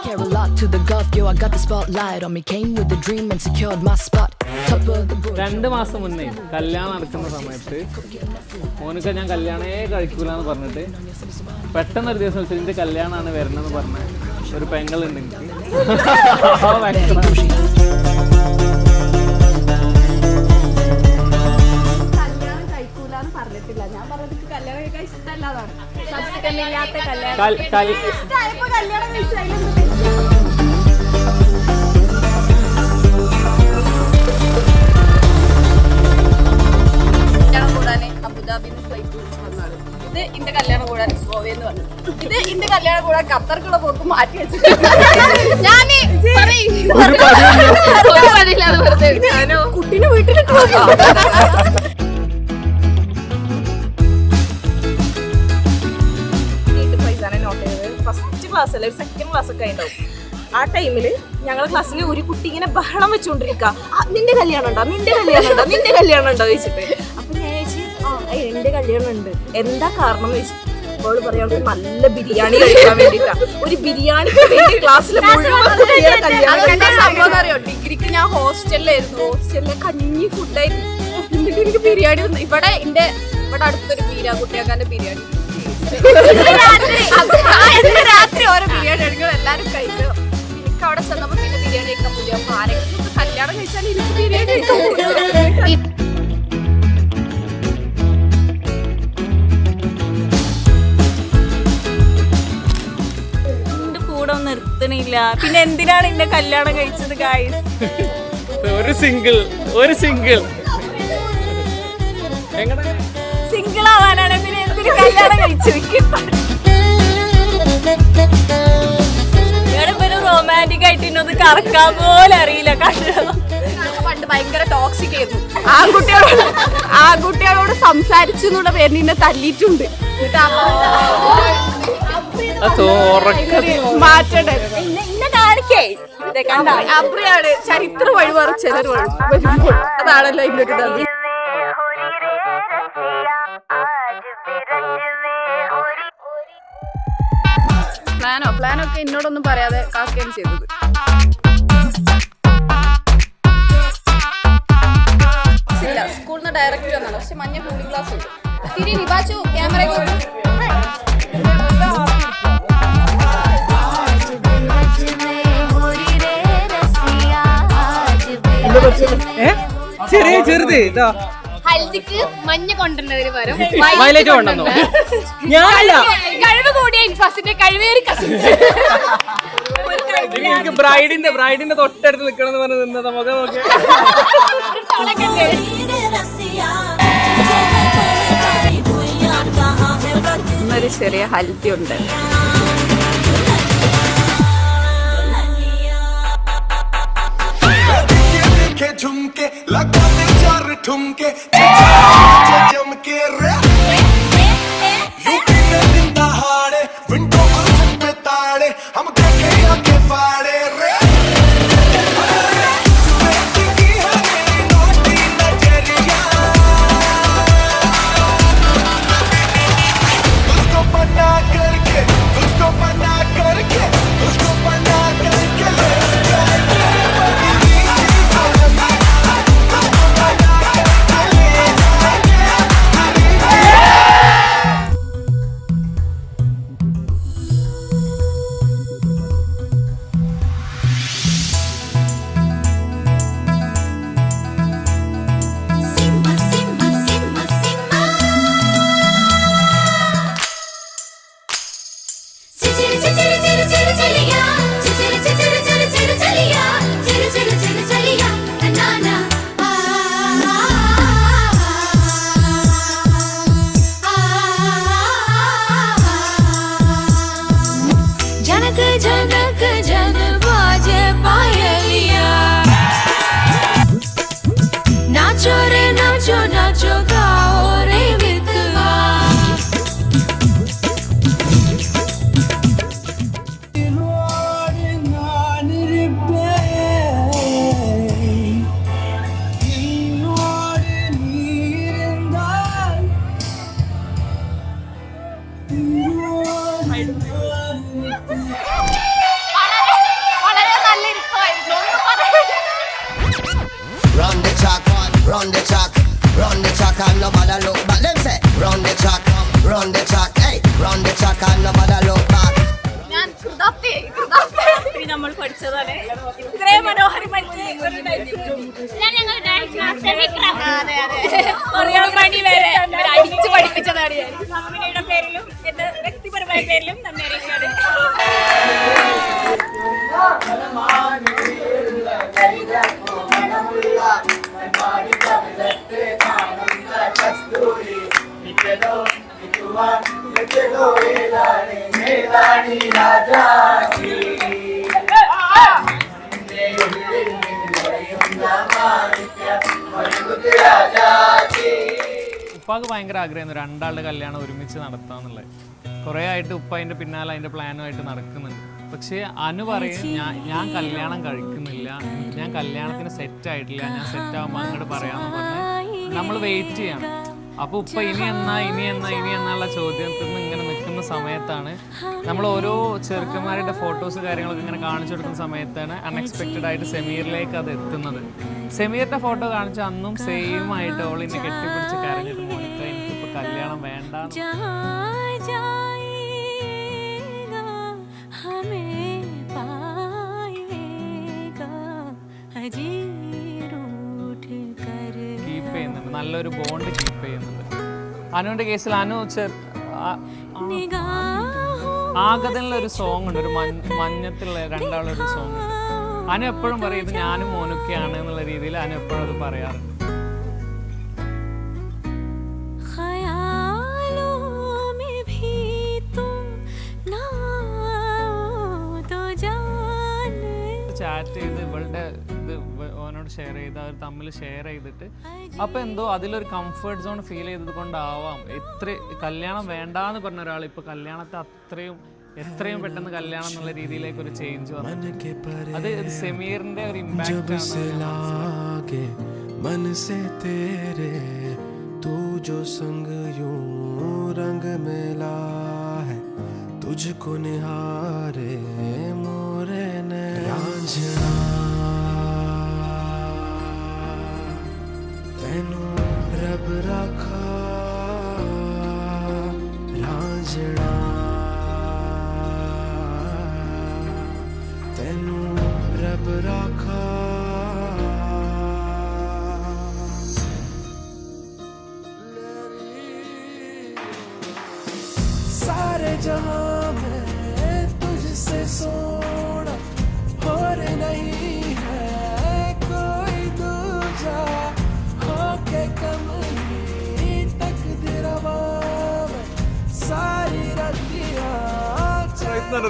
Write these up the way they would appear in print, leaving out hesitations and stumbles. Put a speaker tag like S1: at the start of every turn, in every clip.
S1: care a lot to the golf, yo, I got the spotlight on me. Came with a dream and secured my spot. Top of the board.
S2: 2 മാസം മുന്നേ കല്യാണം നടക്കുന്ന സമയത്ത് Monica ഞാൻ കല്യാണമേ കഴിക്കൂലെന്ന് പറഞ്ഞിട്ട് പെട്ടെന്നൊരു ദിവസം വെച്ചാൽ എൻ്റെ കല്യാണമാണ് വരണമെന്ന് പറഞ്ഞ ഒരു പെങ്ങളുണ്ട് എനിക്ക്.
S3: പറഞ്ഞിട്ടില്ല, ഞാൻ പറഞ്ഞത് കല്യാണം കഴിക്കാൻ ഇഷ്ടമല്ലാതാണ്. അബുദാബിന്ന് ഫ്ലൈറ്റ് വന്നാണ്. ഇത് ഇന്റെ കല്യാണം കൂടാൻ ഗോവയെന്ന് പറഞ്ഞു. ഇത് ഇന്റെ കല്യാണം കൂടാൻ ഖത്തർക്കുള്ള പോക്ക് മാറ്റി വെച്ചിട്ട് ഞാനോ കുട്ടീനെ വീട്ടിലിട്ട് ഫസ്റ്റ് ക്ലാസ് അല്ല, സെക്കൻഡ് ക്ലാസ് ഒക്കെ ഉണ്ടാവും. ആ ടൈമില് ഞങ്ങളുടെ ക്ലാസ്സിൽ ഒരു കുട്ടി ഇങ്ങനെ ബഹളം വെച്ചുകൊണ്ടിരിക്കുക, നിന്റെ കല്യാണം ഉണ്ടോ, നിന്റെ കല്യാണം ഉണ്ടോ, നിന്റെ കല്യാണം ഉണ്ടോ ചോദിച്ചിട്ട്. അപ്പൊ ഞാൻ ചോദിച്ചു എന്റെ കല്യാണം ഉണ്ട്, എന്താ കാരണം എന്ന് ചോദിച്ചു. അപ്പോൾ പറയാം നല്ല ബിരിയാണി കഴിക്കാൻ വേണ്ടിട്ടാ. ഒരു ബിരിയാണിക്ക് വേണ്ടി ക്ലാസ്സിൽ സംഭവം അറിയോ, ഡിഗ്രിക്ക് ഞാൻ ഹോസ്റ്റലിലായിരുന്നു. ഹോസ്റ്റലിലെ കഞ്ഞി ഫുഡായിരുന്നു. എന്നിട്ട് എനിക്ക് ബിരിയാണി ഇവിടെ അടുത്തൊരു കുട്ടിയാക്കാന്റെ ബിരിയാണി രാത്രി ഓരോ ബിരിയാണി എടുക്കണം, എല്ലാരും കഴിക്കണം. എനിക്ക് അവിടെ ചെന്നപ്പോ പിന്നെ ബിരിയാണി കഴിക്കാൻ പറ്റില്ല. അപ്പൊ ആരെങ്കിലും കല്യാണം കഴിച്ചാൽ എനിക്ക് ബിരിയാണി കഴിക്കാൻ. എന്റെ കൂടെ ഒന്നും നിർത്തണില്ല, പിന്നെ എന്തിനാണ് എന്നെ കല്യാണം കഴിച്ചത് ഗായ്സ്?
S2: ഒരു സിംഗിൾ
S3: സിംഗിൾ ആവാനാണ്, പിന്നെ എന്തിനു കല്യാണം കഴിച്ചു? റൊമാൻറ്റിക് ആയിട്ട് ഇന്നത് കറക്കാൻ പോലെ അറിയില്ല. പണ്ട് ഭയങ്കര ടോക്സിക് ആയിരുന്നു. ആൺകുട്ടികളോട് സംസാരിച്ചു എന്നുള്ള പേരിൽ നിന്നെ തല്ലിയിട്ടുണ്ട്. മാറ്റണ്ടേ ഇന്നെ കാണിക്കേ അപ്പയാണ് ചരിത്ര വഴിമറിച്ചവർ വരുമ്പോൾ അതാണല്ലോ ഇന്നൊരു തള്ളി. പ്ലാനൊക്കെ എന്നോടൊന്നും പറയാതെ കാക്കുകയാണ് ചെയ്തത്. ഇല്ല, സ്കൂളിൽ നിന്ന് ഡയറക്റ്റ് വന്നാണ്. പക്ഷെ മഞ്ഞ കൂളിംഗ് ക്ലാസ് ഉണ്ട്. തിരി നിവാച്ചു ക്യാമറ
S2: ചെറുത്
S4: ഹൽദിക്ക് മഞ്ഞ കൊണ്ടുവന്നതിന് പകരം കഴിവ് കൂടിയ ഇൻഫാസിന്റെ കഴിവേറി കസിൻസ്.
S2: ബ്രൈഡിന്റെ തൊട്ടടുത്ത് നിൽക്കണം പറഞ്ഞ് നിന്നത് നമുക്ക് നോക്കിയാൽ
S3: ഇന്നൊരു ചെറിയ ഹൽദി ഉണ്ട്.
S5: झुमके लगा दे 4 ठुमके जम के रे यूपी में दिन दहाड़े विंडो और छत पे ताड़े हम देखे आके फाड़े रे
S6: run the track and nobody look back. Them say, run the track, hey, run the track and nobody look back.
S4: ഞാൻ
S3: നമ്മൾ പഠിച്ചതാണ് ഇത്രയും മനോഹരമായിട്ട്
S4: ഞങ്ങൾ ഡാൻസ് മാസ്റ്റർ വിക്രം മണി വരെ അടിച്ചു പഠിപ്പിച്ചതാണ് ഞാൻ.
S3: കമ്പനിയുടെ പേരിലും എന്റെ വ്യക്തിപരമായ പേരിലും നമ്മെ അറിയിക്കാണ്.
S2: ഉപ്പാക്ക് ഭയങ്കര ആഗ്രഹമായിരുന്നു രണ്ടാളുടെ കല്യാണം ഒരുമിച്ച് നടത്താന്നുള്ളത്. കുറേ ആയിട്ട് ഉപ്പ അതിൻ്റെ പിന്നാലെ അതിൻ്റെ പ്ലാനുമായിട്ട് നടക്കുന്നുണ്ട്. പക്ഷേ അനു പറയും ഞാൻ കല്യാണം കഴിക്കുന്നില്ല, ഞാൻ കല്യാണത്തിന് സെറ്റ് ആയിട്ടില്ല, ഞാൻ സെറ്റ് ആകുമ്പോൾ അങ്ങോട്ട് പറയാമെന്ന് പറഞ്ഞ് നമ്മൾ വെയിറ്റ് ചെയ്യണം. അപ്പോൾ ഉപ്പ ഇനി എന്നുള്ള ചോദ്യത്തിൽ നിന്ന് ഇങ്ങനെ നിൽക്കുന്ന സമയത്താണ് നമ്മൾ ഓരോ ചെറുക്കന്മാരുടെ ഫോട്ടോസ് കാര്യങ്ങളൊക്കെ ഇങ്ങനെ കാണിച്ചു കൊടുക്കുന്ന സമയത്താണ് അൺഎക്സ്പെക്റ്റഡ് ആയിട്ട് സെമീറിലേക്ക് അത് എത്തുന്നത്. സെമീറിന്റെ ഫോട്ടോ കാണിച്ച അന്നും സെയിം ആയിട്ട് ഓൾ എന്നെ കെട്ടിപ്പിടിച്ച് കരഞ്ഞിട്ട് മോനിക്ക എനിക്കിപ്പോൾ കല്യാണം വേണ്ട. കീപ്പ് ചെയ്യുന്നുണ്ട്, നല്ലൊരു ബോണ്ട് കീപ്പ് ചെയ്യുന്നുണ്ട്. അനുവിന്റെ കേസിൽ അനു ആഗതനിലൊരു സോങ് ഉണ്ട്, ഒരു മഞ്ഞത്തിലുള്ള രണ്ടാളൊരു സോങ് ഉണ്ട്. അനു എപ്പോഴും പറയും ഇത് ഞാനും മോനൊക്കെയാണ് എന്നുള്ള രീതിയിൽ അനു എപ്പോഴും അത് പറയാറുണ്ട്. ചാറ്റ് ചെയ്ത് ഇവളുടെ ഇത് ഓനോട് ഷെയർ ചെയ്ത് അവർ തമ്മിൽ ഷെയർ ചെയ്തിട്ട് അപ്പോൾ എന്തോ അതിലൊരു കംഫർട്ട് സോൺ ഫീൽ ചെയ്തത് കൊണ്ടാവാം കല്യാണം വേണ്ടാന്ന് പറഞ്ഞ ഒരാൾ ഇപ്പോൾ കല്യാണത്തെ എത്രയും പെട്ടെന്ന് കല്യാണം എന്നുള്ള രീതിയിലേക്ക് ഒരു ചേഞ്ച് വന്നു. അത് സെമീറിന്റെ ഒരു ഇമ്പാക്റ്റ് ആണ്.
S5: मन से तेरे तू जो संग यूं रंग मिला है तुझको निहारे मोरे ने रांझना तेनू रब रखा रांझना तेनू रब रखा जहां मैं तुझसे सोना और नहीं है कोई दूजा होके कमली तकदीरवा में सारी रतिया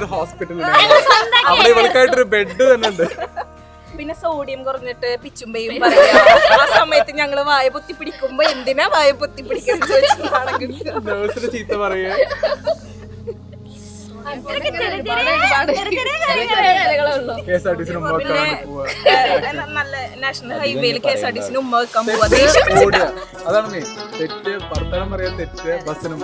S7: ഒരു ഹോസ്പിറ്റലിൽ അവിടെ ഇവൾക്കായിട്ടൊരു ബെഡ് തന്നെ ഉണ്ട്.
S3: പിന്നെ സോഡിയം കുറഞ്ഞിട്ട് പിച്ചുമ്പയും പറയാ. ആ സമയത്ത് ഞങ്ങള് വായ പൊത്തി പിടിക്കുമ്പോ എന്തിനാ വായ പൊത്തി പിടിക്കുന്നത്
S7: ചീത്ത പറയാ.
S3: നല്ല നാഷണൽ ഹൈവേയിൽ KSRTC ഉമ്മ വെക്കാൻ പോവാ.
S7: അതാണ് മെയിൻ തെറ്റ്, വർത്തമാനം പറയാൻ തെറ്റ്, ബസ്സിനും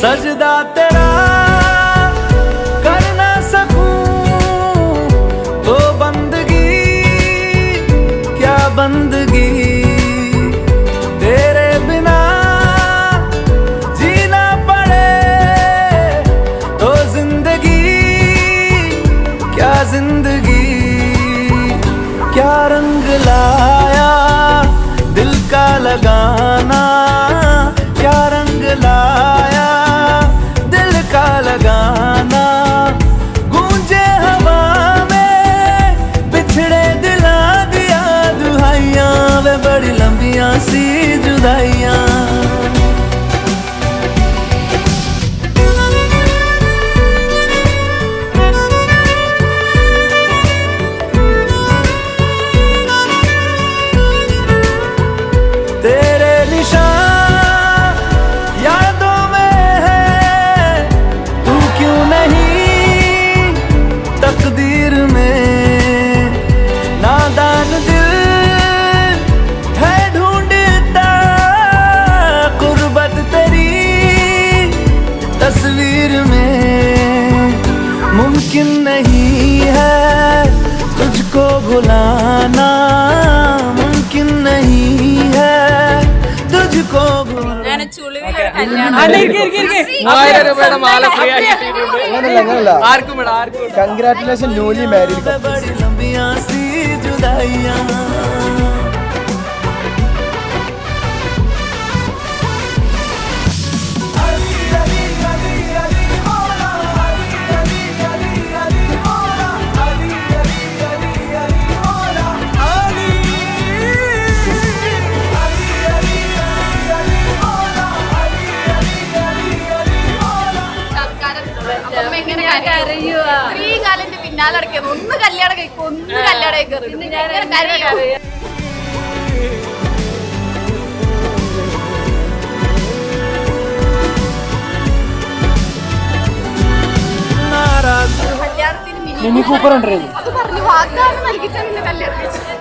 S8: सजदा तेरा कर ना सकूं तो बंदगी क्या बंदगी तेरे बिना जीना पड़े तो जिंदगी क्या जिंदगी लगाना, क्या रंग लाया दिल का लगाना, गूंजे हवा में बिछड़े दिला दिया दुहाइयां, वे बड़ी लंबियां सी जुदाइयां। तेरे निशान यादों में है, तू क्यों नहीं तकदीर में, नादान दिल है ढूंढता गुर्बत तेरी तस्वीर में, मुमकिन नहीं है तुझको भुलाना, मुमकिन नहीं है तुझको भुलाना।
S3: ഞാൻ ചുളിവിലൊരു കല്യാണം
S2: 3000 രൂപയുടെ മാല ഫ്രീ ആയി കിട്ടിയിട്ടുണ്ട്. ആർക്കും വേണം, ആർക്കും വേണം.
S7: കൺഗ്രാറ്റുലേഷൻ ന്യൂലി മാരീഡ്
S8: बड़ी लंबियां सी जुदाइयां।
S4: ഇത്രയും കാലത്തിന്റെ പിന്നാലെ അടക്കിയത് ഒന്ന് കല്യാണം കഴിക്കും, ഒന്ന് കല്യാണം കഴിക്കും.
S8: नाराज
S4: കല്യാണത്തിന് മിനി കൂപ്പർ ഉണ്ടായിരുന്നു, അത് പറഞ്ഞു വാഗ്ദാനം നൽകിച്ചാൽ നിന്നെ കല്യാണം കഴിച്ചത്.